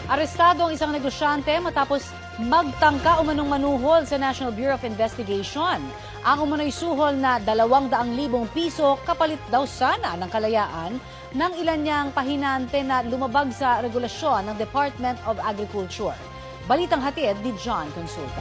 Arestado ang isang negosyante matapos magtangka umanong manuhol sa National Bureau of Investigation. Ang umano'y suhol na 200,000 piso kapalit daw sana ng kalayaan ng ilan niyang pahinante na lumabag sa regulasyon ng Department of Agriculture. Balitang hatid ni John Consulta.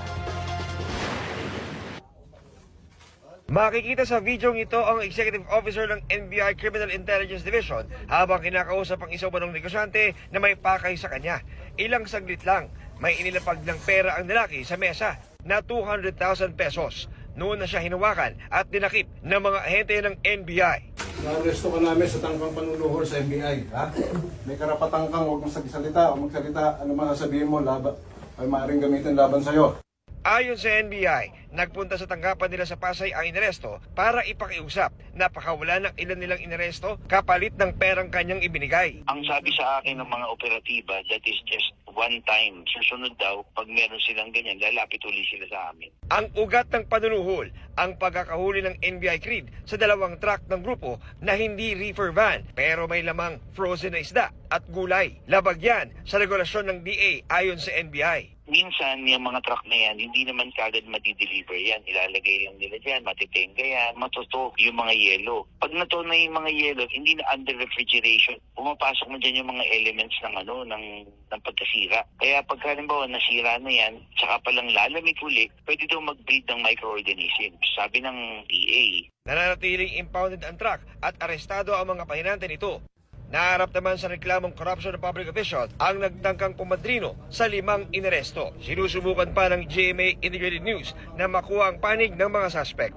Makikita sa videong ito ang Executive Officer ng NBI Criminal Intelligence Division habang kinakausap ang isang manong negosyante na may pakay sa kanya. Ilang saglit lang, may inilapag ng pera ang lalaki sa mesa na 200,000 pesos. Noon na siya hinawakan at dinakip ng mga ahente ng NBI. Na-arresto ka namin sa tangkang panuluhor sa NBI, ha? May karapatang kang huwag mong magsalita o magsalita, ano man sabihin mo, ay maaaring gamitin laban sa'yo. Ayon sa NBI, nagpunta sa tanggapan nila sa Pasay ang inaresto para ipakiusap. Napakawala ng ilan nilang inaresto kapalit ng perang kanyang ibinigay. Ang sabi sa akin ng mga operatiba, that is just one time. Susunod daw, pag meron silang ganyan, lalapit uli sila sa amin. Ang ugat ng panunuhol, ang pagkakahuli ng NBI Creed sa 2 truck ng grupo na hindi reefer van pero may lamang frozen na isda at gulay. Labag yan sa regulasyon ng DA ayon sa NBI. Minsan, yung mga truck na yan, hindi naman kagad madi-deliver yan. Ilalagay lang nila dyan, matitenga yan, matuto yung mga yelo. Pag nato na yung mga yelo, hindi na under refrigeration. Pumapasok na dyan yung mga elements ng pagkasira. Kaya pag halimbawa nasira na yan, saka palang lalamig uli, pwede daw mag-breed ng microorganisms. Sabi ng DA. Nananatiling impounded ang truck at arestado ang mga pahinante nito. Naharap naman sa reklamong corruption ng public official ang nagtangkang kumadrino sa 5 inaresto. Sinusubukan pa ng GMA Integrated News na makuha ang panig ng mga suspect.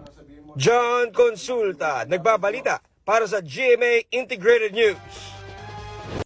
John Consulta, nagbabalita para sa GMA Integrated News.